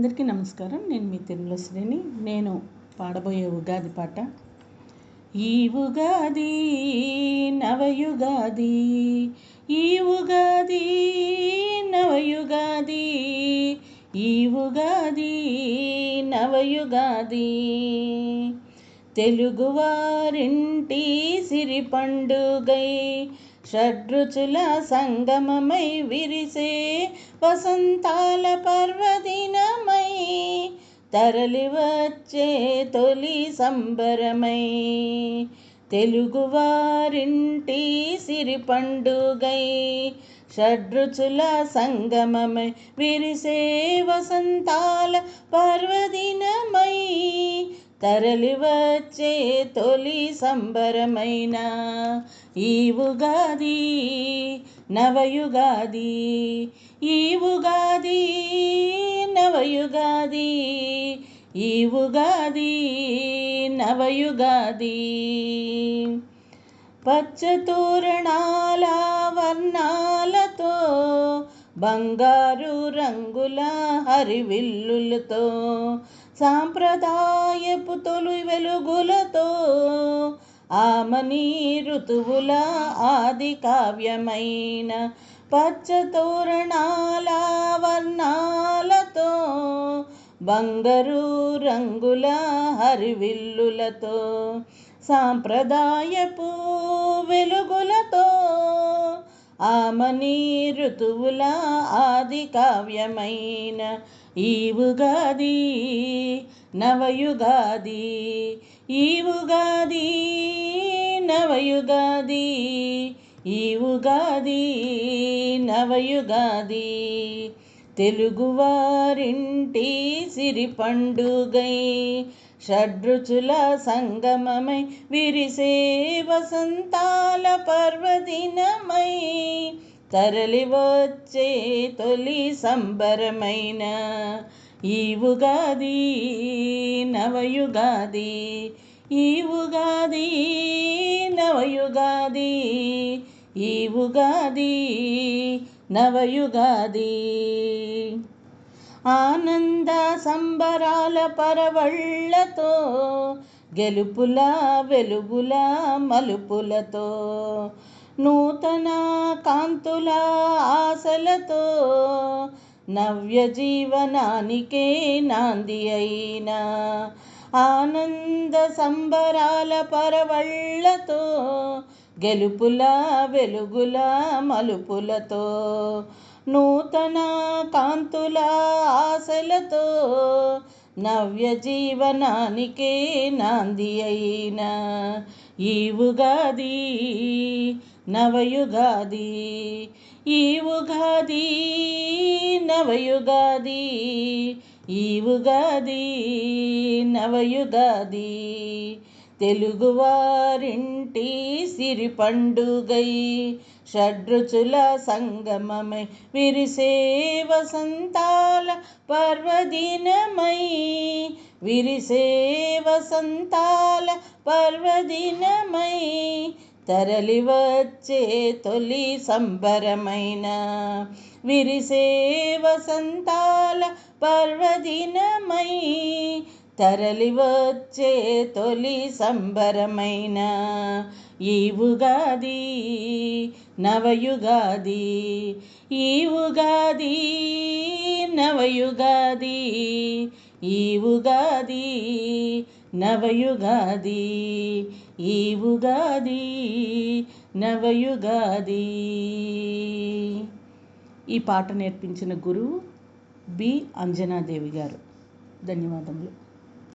అందరికీ నమస్కారం. నేను మీ తిరుమల శ్రేణి. నేను పాడబోయే ఉగాది పాట. ఈ ఉగాది నవయుగాది, ఈ ఉగాది నవయుగాది, ఈ ఉగాది నవయుగాది. తెలుగువారింటి సిరి పండుగై, షడ్రుచుల సంగమమై విరిసే వసంతాల పర్వదినమై, తరలి వచ్చే తొలి సంబరమై. తెలుగువారింటి సిరి పండుగై, షడ్రుచుల సంగమమై విరిసే వసంతాల పర్వదినమై, తరలి వచ్చే తొలి సంబరమైన ఈ ఉగాది నవయుగాది, ఈ ఉగాది నవయుగాది, ఈ ఉగాది నవయుగాది. పచ్చతోరణాల వర్ణాలతో, బంగారు రంగుల హరివిల్లులతో, సాంప్రదాయపు తొలి వెలుగులతో, ఆమని ఋతువుల ఆది కావ్యమైన పచ్చతోరణాల వర్ణాలతో, బంగారు రంగుల హరివిల్లులతో, సాంప్రదాయపు వెలుగులతో, ఆమని ఋతువుల ఆది కావ్యమైన ఈ ఉగాది నవయుగాది, ఈ ఉగాది నవయుగాది, ఈ ఉగాది నవయుగాది. తెలుగువారింటి సిరి పండుగై, షడ్రుచుల సంగమమై విరిసే వసంతాల పర్వదినమై, తరలి వచ్చే తొలి సంబరమైన ఈ ఉగాది నవయుగాది, ఈ ఉగాది నవయుగాది, ఈ ఉగాది నవయుగాది. ఆనంద సంబరాల పరవళ్ళతో, గెలుపుల వెలుగుల మలుపులతో, నూతన కాంతుల ఆశలతో, నవ్య జీవనానికే నాంది అయిన ఆనంద సంబరాల పరవళ్ళతో, గెలుపుల వెలుగుల మలుపులతో, నూతన కాంతుల ఆశలతో, నవ్య జీవనానికే నాంది అయిన ఈ ఉగాది నవయుగాది, ఈ ఉగాది నవయుగాది, ఈ ఉగాది నవయుగాది. తెలుగువారింటి సిరి పండుగై, షడ్రుచుల సంగమమై విరిసే వసంతాల పర్వదినమై, విరిసే వసంతాల పర్వదినమై, తరలి వచ్చే తొలి సంబరమైన విరిసే వసంతాల పర్వదినమై, తరలి వచ్చే తొలి సంబరమైన ఈ ఉగాది నవయుగాది, ఈ ఉగాది నవయుగాది, ఈ ఉగాది నవయుగాది, ఈ ఉగాది నవయుగాది. ఈ పాట నేర్పించిన గురువు బి అంజనాదేవి గారు. ధన్యవాదములు.